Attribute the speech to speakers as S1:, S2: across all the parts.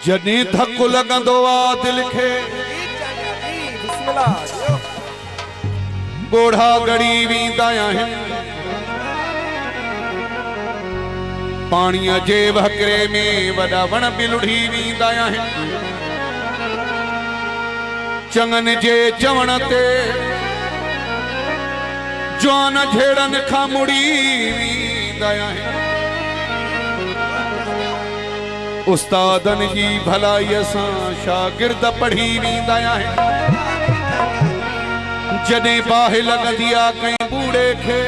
S1: जॾहिं धकु लॻंदो आहे दिल खे ॻोढ़ा गड़ी वेंदा आहिनि पाणीअ जे वहकिरे में वॾा वण बि लुढ़ी वेंदा आहिनि चङनि जे चवण ते जवान झेड़नि खां मुड़ी वेंदा आहिनि उस्तादनि जी भलाईअ सां शागिर्द पढ़ी वेंदा आहिनि जॾहिं बाहि लॻंदी आहे कंहिं बूढ़े खे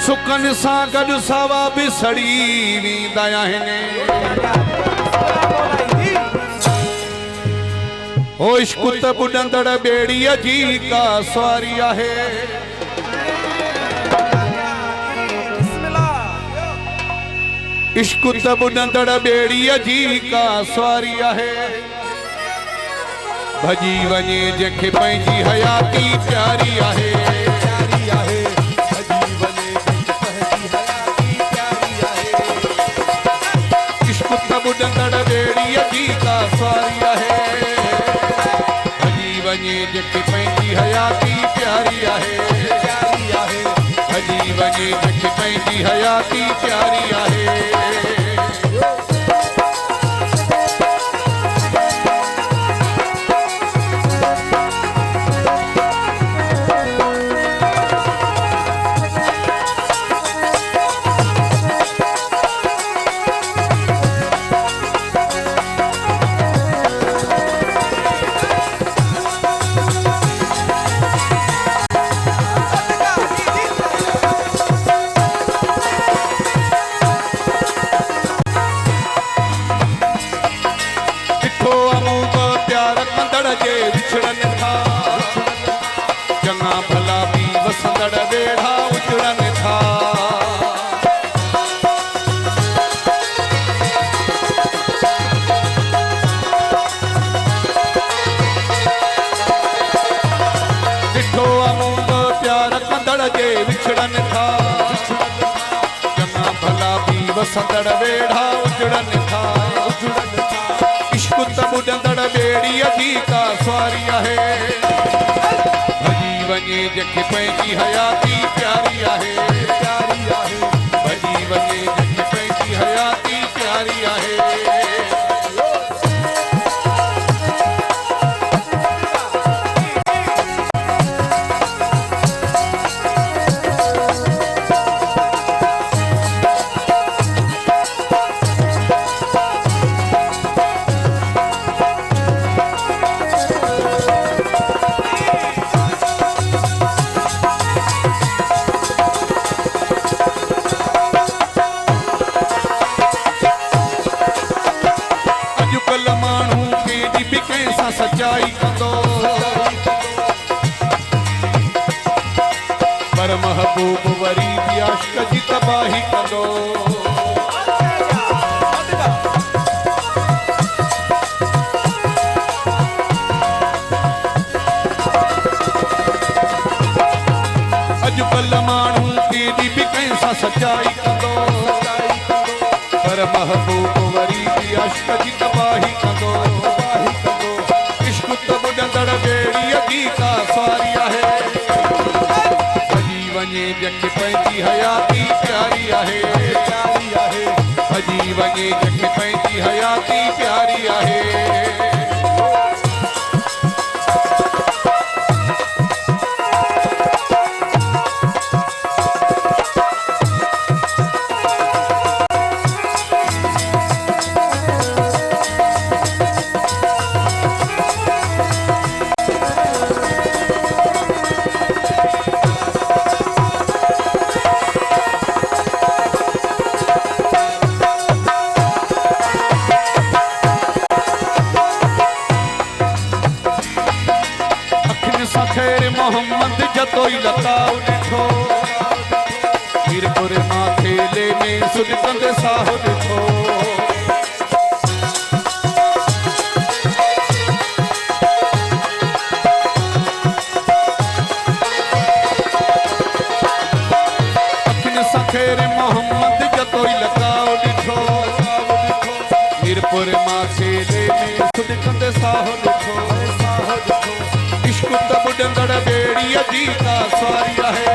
S1: सुकनि सां गॾु सावा बि सड़ी वेंदा आहिनि हो इश्क त ॿुॾंदड़ ॿेड़ीअ जी का सवारी आहे इश्क त ॿुॾंदड़ ॿेड़ीअ जी का सवारी आहे भॼी वञे जंहिंखे पंहिंजी हयाती प्यारी आहे इश्क त ॿुॾंदड़ ॿेड़ीअ जी का सवारी आहे भॼी वञे जंहिंखे पंहिंजी हयाती प्यारी आहे भॼी वञे जंहिंखे पंहिंजी हयाती प्यारी आहे चङा भला बि वसंदड़ वेढ़ा उजड़नि था ॾिठो अमूंग प्यार कंदड़ जे विछड़नि था चङा भला बि वसंदड़ वेढ़ा उजड़नि था इश्क त ॿुॾंदड़ ॿेड़ीअ जी का सवारी आहे वञे जंहिंखे पंहिंजी हयाती प्यारी आहे भॼी वञे जंहिंखे पंहिंजी हयाती प्यारी आहे सच्चाई कंदो पर महबूब वरी भी आशिक़ जी तबाही कंदो अॼुकल्ह माण्हू केॾी बि कंहिं सां सच्चाई कंदो पर महबूब वरी भी आशिक़ जी तबाही कंदो ॿेड़ीअ जी का सवारी आहे भॼी वञे जंहिंखे पंहिंजी हयाती प्यारी आहे भॼी वञे जंहिंखे पंहिंजी हयाती प्यारी आहे मोहम्मद जतोई लताओ ॾिठो मीरपुर मां खेले में सुल्कंद साहु ॾिठो अखिन सां खेर मोहम्मद जतोई लताओ ॾिठो मीरपुर मासेले में सुदिकंद साहो लिखो इश्क तब डंगड़ बेड़ी जी का स्वारिया है